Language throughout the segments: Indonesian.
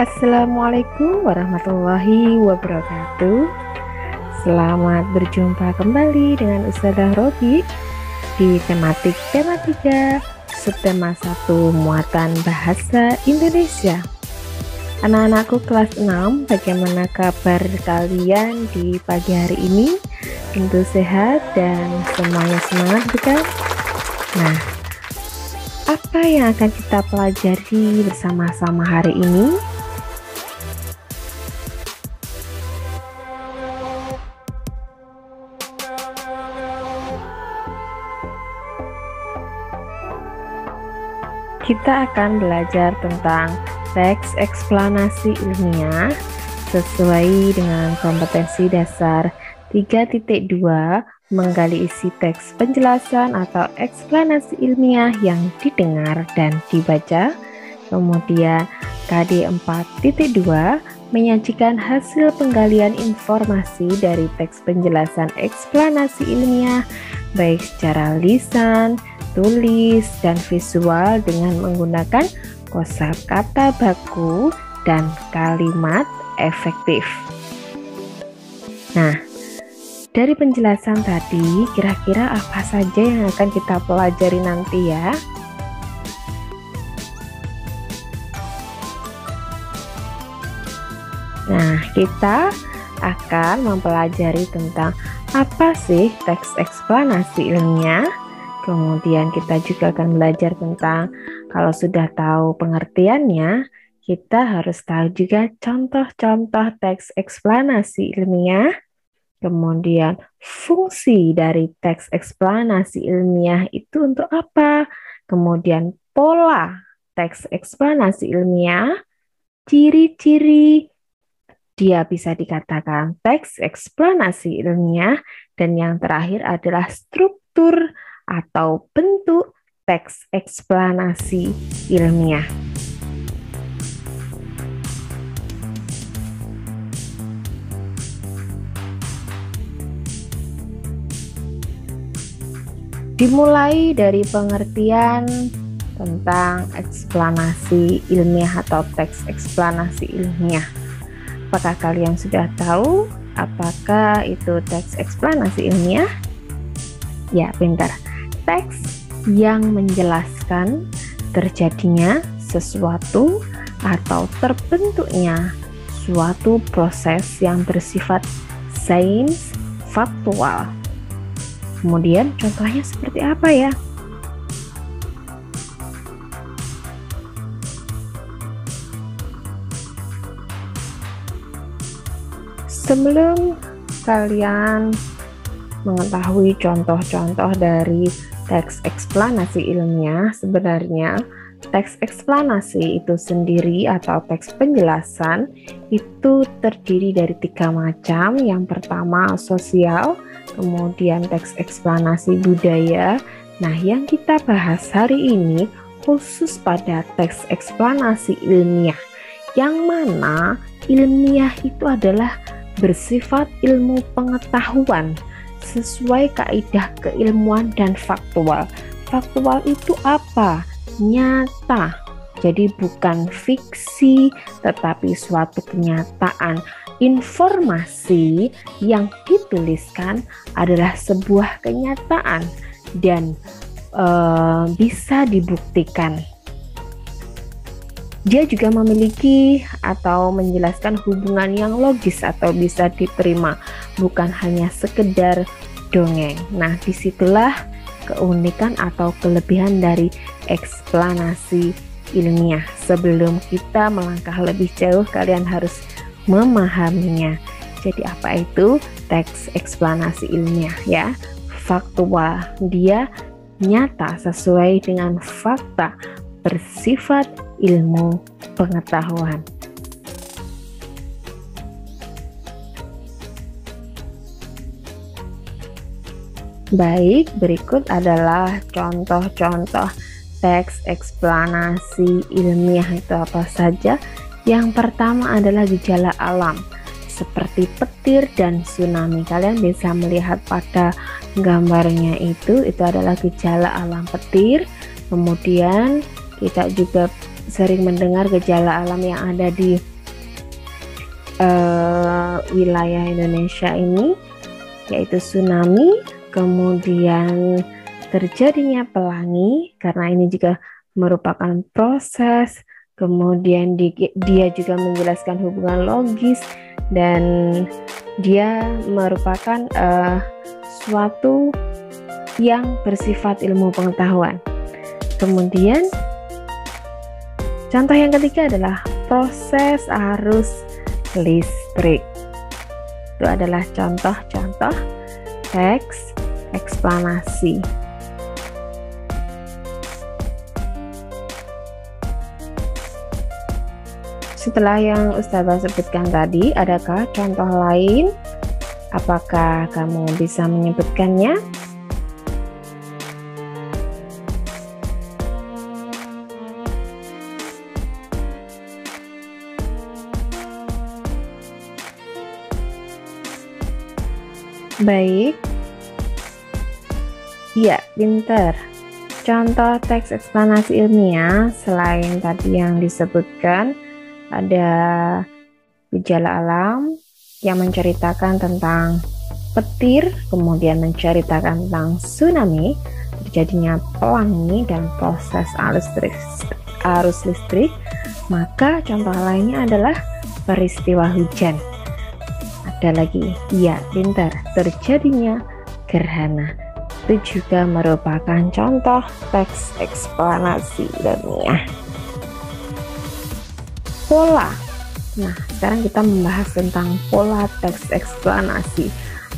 Assalamualaikum warahmatullahi wabarakatuh. Selamat berjumpa kembali dengan Ustazah Robi di tema 3 subtema 1 muatan bahasa Indonesia. Anak-anakku kelas 6, bagaimana kabar kalian di pagi hari ini? Tentu sehat dan semuanya semangat, bukan? Nah, apa yang akan kita pelajari bersama-sama hari ini? Kita akan belajar tentang teks eksplanasi ilmiah sesuai dengan kompetensi dasar 3.2 menggali isi teks penjelasan atau eksplanasi ilmiah yang didengar dan dibaca. Kemudian KD 4.2 menyajikan hasil penggalian informasi dari teks penjelasan eksplanasi ilmiah baik secara lisan, tulis, dan visual dengan menggunakan kosakata baku dan kalimat efektif. Nah, dari penjelasan tadi, kira-kira apa saja yang akan kita pelajari nanti ya? Nah, kita akan mempelajari tentang apa sih teks eksplanasi ilmiah. Kemudian kita juga akan belajar tentang kalau sudah tahu pengertiannya, kita harus tahu juga contoh-contoh teks eksplanasi ilmiah. Kemudian fungsi dari teks eksplanasi ilmiah itu untuk apa? Kemudian pola teks eksplanasi ilmiah, ciri-ciri dia bisa dikatakan teks eksplanasi ilmiah, dan yang terakhir adalah struktur atau bentuk teks eksplanasi ilmiah. Dimulai dari pengertian tentang eksplanasi ilmiah atau teks eksplanasi ilmiah. Apakah kalian sudah tahu apakah itu teks eksplanasi ilmiah? Ya, pintar. Teks yang menjelaskan terjadinya sesuatu atau terbentuknya suatu proses yang bersifat sains faktual. Kemudian contohnya seperti apa ya? Sebelum kalian mengetahui contoh-contoh dari teks eksplanasi ilmiah, sebenarnya teks eksplanasi itu sendiri atau teks penjelasan itu terdiri dari 3 macam. Yang pertama sosial, kemudian teks eksplanasi budaya. Nah, yang kita bahas hari ini khusus pada teks eksplanasi ilmiah, yang mana ilmiah itu adalah bersifat ilmu pengetahuan sesuai kaidah keilmuan dan faktual. Faktual itu apa? Nyata. Jadi bukan fiksi, tetapi suatu kenyataan. Informasi yang dituliskan adalah sebuah kenyataan dan bisa dibuktikan. Dia juga memiliki atau menjelaskan hubungan yang logis atau bisa diterima, bukan hanya sekedar dongeng. Nah, disitulah keunikan atau kelebihan dari eksplanasi ilmiah. Sebelum kita melangkah lebih jauh, kalian harus memahaminya. Jadi apa itu teks eksplanasi ilmiah ya? Faktual, dia nyata sesuai dengan fakta, bersifat ilmu pengetahuan. Baik, berikut adalah contoh-contoh teks eksplanasi ilmiah itu apa saja. Yang pertama adalah gejala alam seperti petir dan tsunami. Kalian bisa melihat pada gambarnya itu adalah gejala alam petir. Kemudian kita juga sering mendengar gejala alam yang ada di wilayah Indonesia ini, yaitu tsunami, kemudian terjadinya pelangi, karena ini juga merupakan proses, kemudian dia juga menjelaskan hubungan logis, dan dia merupakan suatu yang bersifat ilmu pengetahuan. Kemudian contoh yang ketiga adalah proses arus listrik. Itu adalah contoh-contoh teks eksplanasi. Setelah yang Ustazah sebutkan tadi, adakah contoh lain? Apakah kamu bisa menyebutkannya? Baik. Ya, pinter. Contoh teks eksplanasi ilmiah selain tadi yang disebutkan, ada gejala alam yang menceritakan tentang petir, kemudian menceritakan tentang tsunami, terjadinya pelangi, dan proses arus listrik. Maka contoh lainnya adalah peristiwa hujan. Ada lagi, ya pintar, terjadinya gerhana. Itu juga merupakan contoh teks eksplanasi ilmiah. Pola. Nah, sekarang kita membahas tentang pola teks eksplanasi.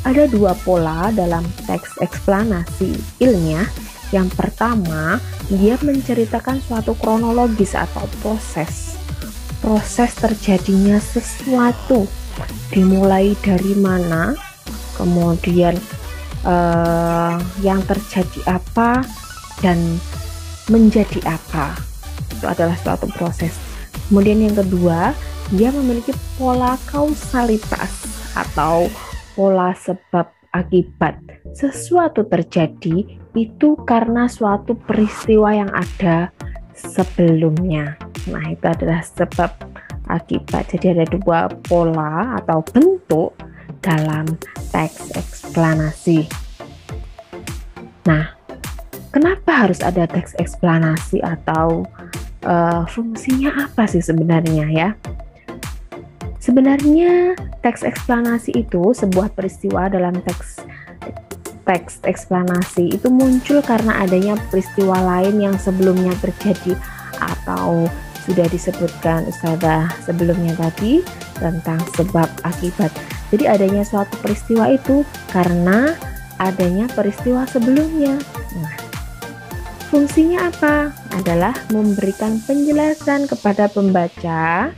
Ada dua pola dalam teks eksplanasi ilmiah. Yang pertama, dia menceritakan suatu kronologis atau proses terjadinya sesuatu, dimulai dari mana, kemudian yang terjadi apa, dan menjadi apa. Itu adalah suatu proses. Kemudian yang kedua, dia memiliki pola kausalitas atau pola sebab akibat. Sesuatu terjadi itu karena suatu peristiwa yang ada sebelumnya. Nah, itu adalah sebab akibat. Jadi ada dua pola atau bentuk dalam teks eksplanasi. Nah, kenapa harus ada teks eksplanasi, atau fungsinya apa sih sebenarnya ya? Sebenarnya teks eksplanasi itu sebuah peristiwa dalam teks eksplanasi itu muncul karena adanya peristiwa lain yang sebelumnya terjadi, atau sudah disebutkan Ustazah sebelumnya tadi tentang sebab akibat. Jadi adanya suatu peristiwa itu karena adanya peristiwa sebelumnya. Nah, fungsinya apa? Adalah memberikan penjelasan kepada pembaca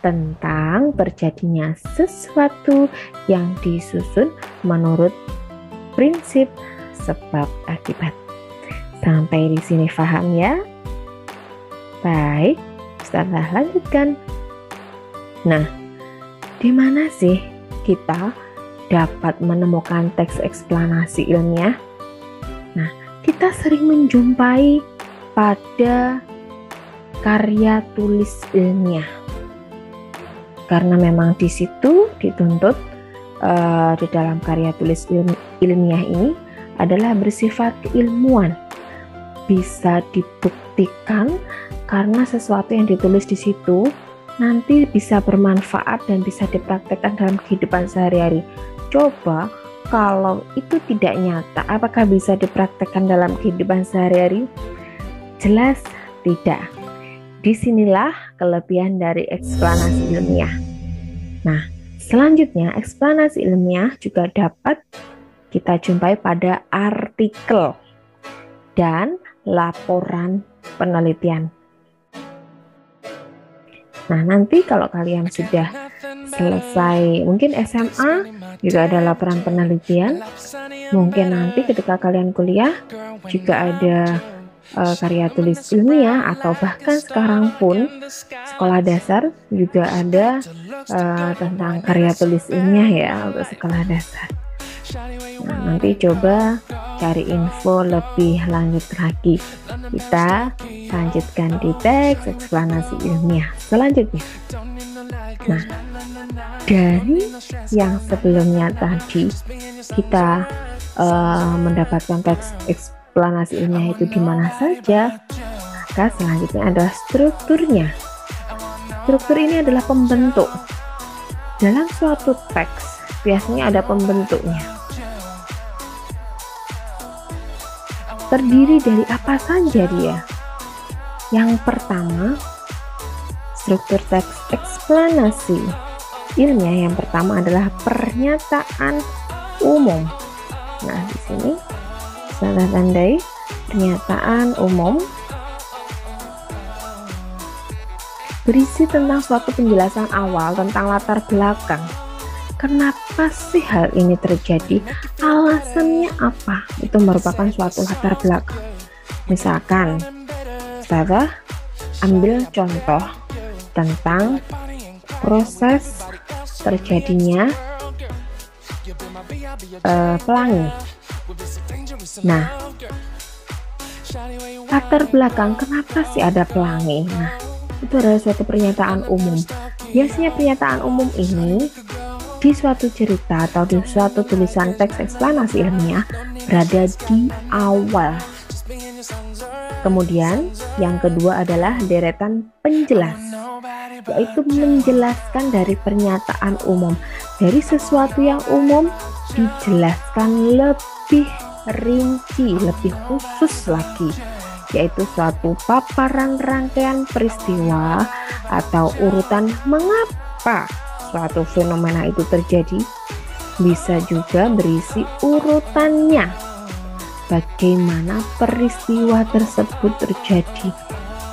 tentang terjadinya sesuatu yang disusun menurut prinsip sebab akibat. Sampai di sini paham ya? Baik, Ustazah lanjutkan. Nah, di mana sih kita dapat menemukan teks eksplanasi ilmiah? Nah, kita sering menjumpai pada karya tulis ilmiah, karena memang di situ dituntut di dalam karya tulis ilmiah ini adalah bersifat keilmuan, bisa dibuktikan karena sesuatu yang ditulis di situ nanti bisa bermanfaat dan bisa dipraktekkan dalam kehidupan sehari-hari. Coba kalau itu tidak nyata, apakah bisa dipraktekkan dalam kehidupan sehari-hari? Jelas tidak. Disinilah kelebihan dari eksplanasi ilmiah. Nah, selanjutnya eksplanasi ilmiah juga dapat kita jumpai pada artikel dan laporan penelitian. Nah, nanti kalau kalian sudah selesai, mungkin SMA juga ada laporan penelitian, mungkin nanti ketika kalian kuliah juga ada karya tulis ilmiah, atau bahkan sekarang pun sekolah dasar juga ada tentang karya tulis ilmiah ya untuk sekolah dasar. Nah, nanti coba cari info lebih lanjut lagi. Kita lanjutkan di teks eksplanasi ilmiah selanjutnya. Nah, dari yang sebelumnya tadi kita mendapatkan teks eksplanasi ilmiah itu di mana saja, maka selanjutnya adalah strukturnya. Struktur ini adalah pembentuk. Dalam suatu teks biasanya ada pembentuknya. Terdiri dari apa saja dia? Yang pertama, struktur teks eksplanasi ilmiah yang pertama adalah pernyataan umum. Nah, di sini saya tandai pernyataan umum berisi tentang suatu penjelasan awal tentang latar belakang. Kenapa sih hal ini terjadi? Alasannya apa? Itu merupakan suatu latar belakang. Misalkan, saya ambil contoh tentang proses terjadinya pelangi. Nah, latar belakang kenapa sih ada pelangi? Nah, itu adalah suatu pernyataan umum. Biasanya pernyataan umum ini di suatu cerita atau di suatu tulisan teks eksplanasi ilmiah berada di awal. Kemudian yang kedua adalah deretan penjelas, yaitu menjelaskan dari pernyataan umum. Dari sesuatu yang umum dijelaskan lebih rinci, lebih khusus lagi, yaitu suatu paparan rangkaian peristiwa atau urutan mengapa suatu fenomena itu terjadi. Bisa juga berisi urutannya, bagaimana peristiwa tersebut terjadi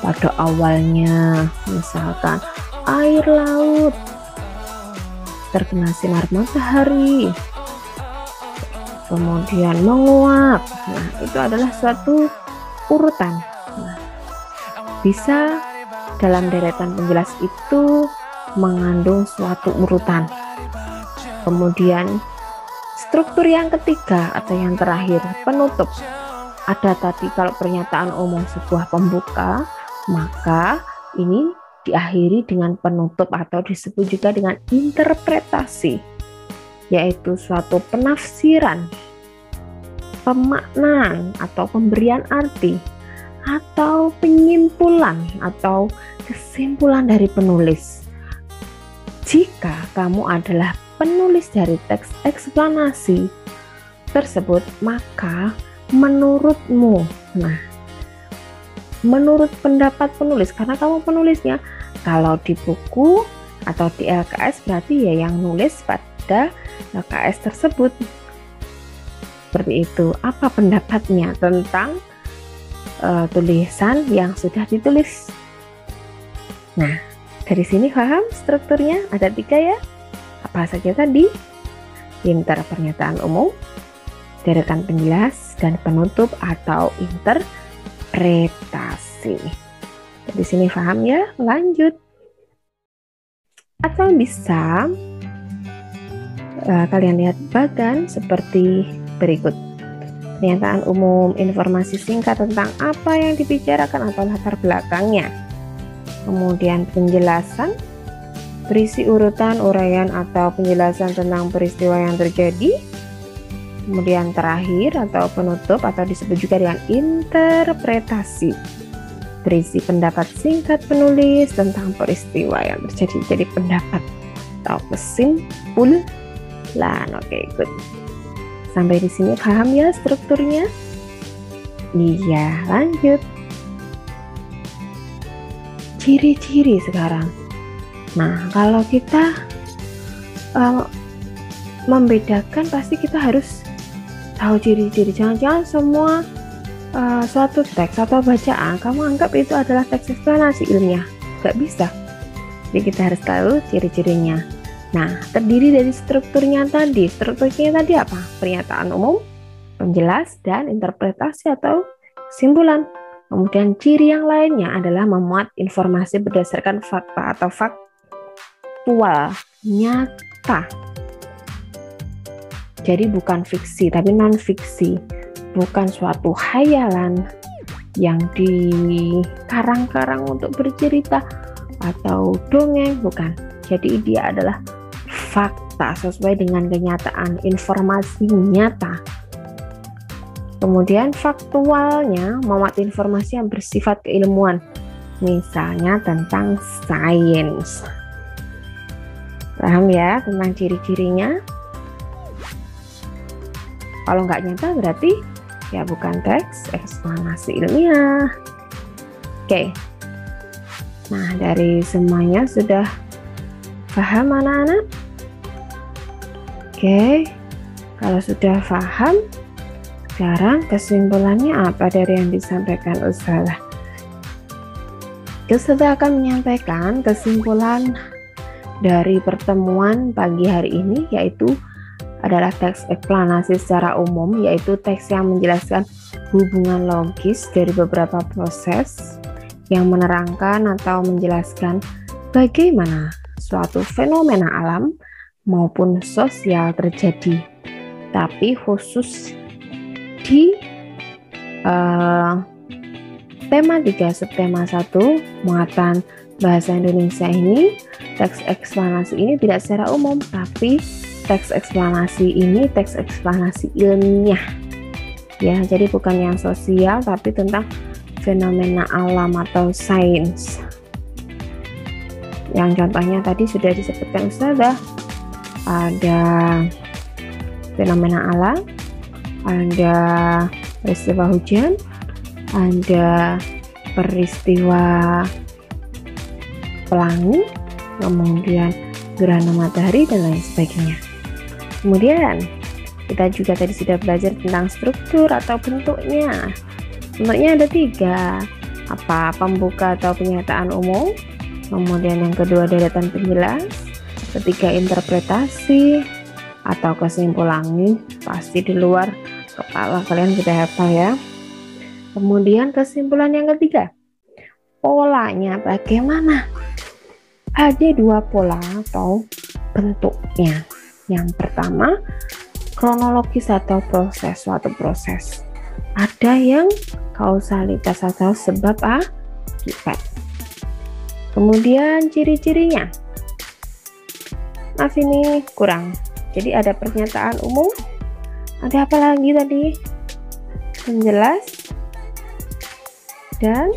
pada awalnya, misalkan air laut terkena sinar matahari kemudian menguap. Nah, itu adalah suatu urutan. Nah, bisa dalam deretan penjelas itu mengandung suatu urutan. Kemudian struktur yang ketiga atau yang terakhir, penutup. Ada tadi kalau pernyataan umum sebuah pembuka, maka ini diakhiri dengan penutup atau disebut juga dengan interpretasi, yaitu suatu penafsiran, pemaknaan atau pemberian arti, atau penyimpulan atau kesimpulan dari penulis. Jika kamu adalah penulis dari teks eksplanasi tersebut, maka menurutmu, nah, menurut pendapat penulis, karena kamu penulisnya, kalau di buku atau di LKS berarti ya yang nulis pada LKS tersebut. Seperti itu. Apa pendapatnya tentang tulisan yang sudah ditulis? Nah, dari sini paham strukturnya ada 3 ya. Apa saja tadi? Inter pernyataan umum, deretan penjelas, dan penutup atau interpretasi. Di sini paham ya? Lanjut. Atau bisa kalian lihat bagan seperti berikut. Pernyataan umum, informasi singkat tentang apa yang dibicarakan atau latar belakangnya. Kemudian penjelasan, berisi urutan, uraian atau penjelasan tentang peristiwa yang terjadi. Kemudian terakhir atau penutup atau disebut juga dengan interpretasi, berisi pendapat singkat penulis tentang peristiwa yang terjadi. Jadi pendapat atau kesimpulan. Oke, good. Sampai di sini paham ya strukturnya? Iya, lanjut. Ciri-ciri sekarang. Nah, kalau kita membedakan, pasti kita harus tahu ciri-ciri. Jangan-jangan semua suatu teks atau bacaan kamu anggap itu adalah teks eksplanasi ilmiah. Gak bisa. Jadi kita harus tahu ciri-cirinya. Nah, terdiri dari strukturnya tadi. Strukturnya tadi apa? Pernyataan umum, penjelas, dan interpretasi atau kesimpulan. Kemudian ciri yang lainnya adalah memuat informasi berdasarkan fakta atau faktual, nyata. Jadi bukan fiksi, tapi non-fiksi. Bukan suatu khayalan yang dikarang-karang untuk bercerita atau dongeng, bukan. Jadi dia adalah fakta sesuai dengan kenyataan, informasi nyata. Kemudian faktualnya memuat informasi yang bersifat keilmuan, misalnya tentang sains. Paham ya tentang ciri-cirinya? Kalau nggak nyata berarti ya bukan teks eksplanasi ilmiah. Oke. Nah, dari semuanya sudah paham anak-anak? Oke. Kalau sudah paham, sekarang kesimpulannya apa dari yang disampaikan Ustazah? Ustazah akan menyampaikan kesimpulan dari pertemuan pagi hari ini, yaitu adalah teks eksplanasi secara umum, yaitu teks yang menjelaskan hubungan logis dari beberapa proses yang menerangkan atau menjelaskan bagaimana suatu fenomena alam maupun sosial terjadi, tapi khusus di tema 3 subtema 1 muatan bahasa Indonesia ini, teks eksplanasi ini tidak secara umum, tapi teks eksplanasi ini teks eksplanasi ilmiah ya, jadi bukan yang sosial tapi tentang fenomena alam atau sains. Yang contohnya tadi sudah disebutkan Ustazah, ada fenomena alam, ada peristiwa hujan, ada peristiwa pelangi, kemudian gerhana matahari dan lain sebagainya. Kemudian kita juga tadi sudah belajar tentang struktur atau bentuknya. Bentuknya ada 3, apa pembuka atau pernyataan umum, kemudian yang kedua deretan penjelas, ketiga interpretasi atau kesimpulan. Pasti di luar kepala kalian sudah hafal ya. Kemudian kesimpulan yang ketiga, polanya bagaimana? Ada 2 pola atau bentuknya. Yang pertama, kronologis atau proses, suatu proses. Ada yang kausalitas atau sebab akibat. Kemudian ciri-cirinya. Maaf ini kurang. Jadi ada pernyataan umum. Ada apa lagi tadi? Penjelas. Dan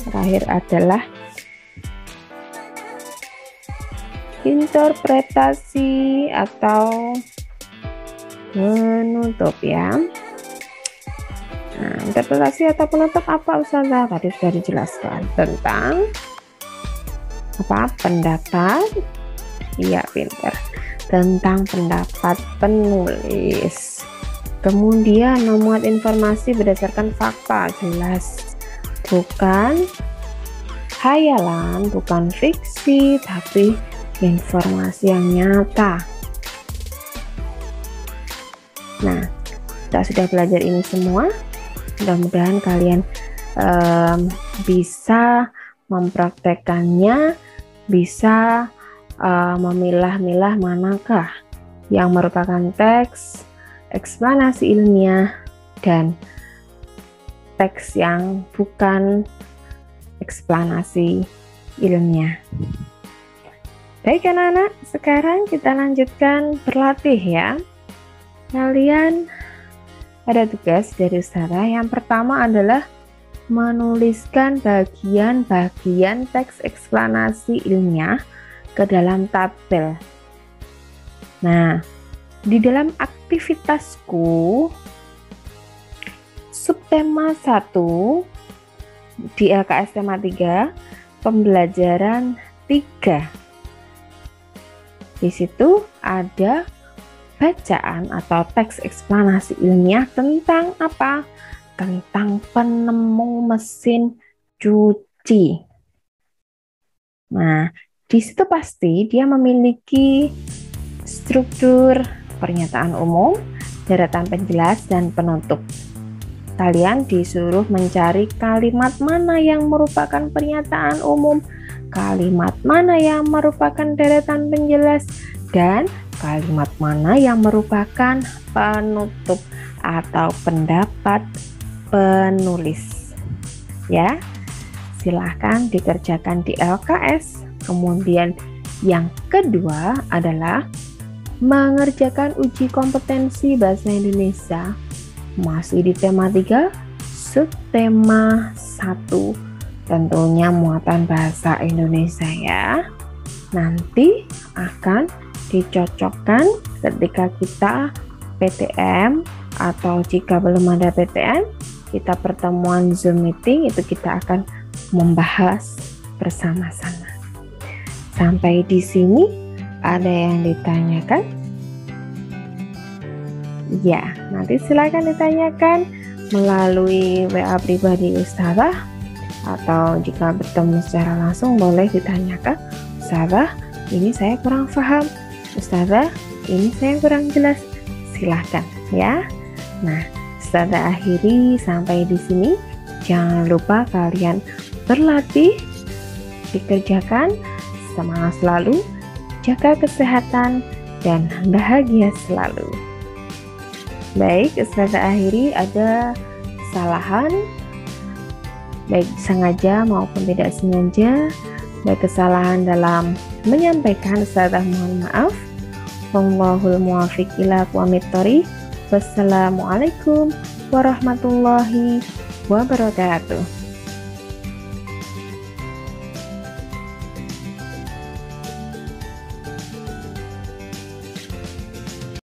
terakhir adalah interpretasi atau penutup ya. Nah, interpretasi atau penutup apa Ustazah? Tadi sudah dijelaskan tentang apa? Pendapat. Iya, pinter. Tentang pendapat penulis. Kemudian memuat informasi berdasarkan fakta, jelas. Bukan hayalan, bukan fiksi, tapi informasi yang nyata. Nah, kita sudah belajar ini semua. Mudah-mudahan kalian bisa mempraktekannya, bisa memilah-milah manakah yang merupakan teks eksplanasi ilmiah dan teks yang bukan eksplanasi ilmiah. Baik anak-anak, sekarang kita lanjutkan berlatih ya. Kalian ada tugas dari Ustazah. Yang pertama adalah menuliskan bagian-bagian teks eksplanasi ilmiah ke dalam tabel. Nah, di dalam aktivitasku subtema 1 di LKS tema 3 pembelajaran 3. Di situ ada bacaan atau teks eksplanasi ilmiah tentang apa? Tentang penemu mesin cuci. Nah, di situ pasti dia memiliki struktur pernyataan umum, deretan penjelas, dan penutup. Kalian disuruh mencari kalimat mana yang merupakan pernyataan umum, kalimat mana yang merupakan deretan penjelas, dan kalimat mana yang merupakan penutup atau pendapat penulis. Ya, silahkan dikerjakan di LKS, kemudian Yang kedua adalah mengerjakan uji kompetensi bahasa Indonesia. Masih di tema 3, subtema 1. Tentunya muatan bahasa Indonesia ya. Nanti akan dicocokkan ketika kita PTM, atau jika belum ada PTM, kita pertemuan Zoom meeting, itu kita akan membahas bersama-sama. Sampai di sini ada yang ditanyakan? Ya, nanti silakan ditanyakan melalui WA pribadi Ustazah, atau jika bertemu secara langsung boleh ditanyakan, Ustazah, ini saya kurang paham, Ustazah, ini saya kurang jelas. Silahkan ya. Nah, Ustazah akhiri sampai di sini. Jangan lupa kalian berlatih, dikerjakan, semangat selalu, jaga kesehatan, dan bahagia selalu. Baik, Ustazah akhiri ada kesalahan, baik sengaja maupun tidak sengaja, baik kesalahan dalam menyampaikan, Ustazah mohon maaf. Wallahul muwaffiq ila aqwamit thoriq. Wassalamualaikum warahmatullahi wabarakatuh.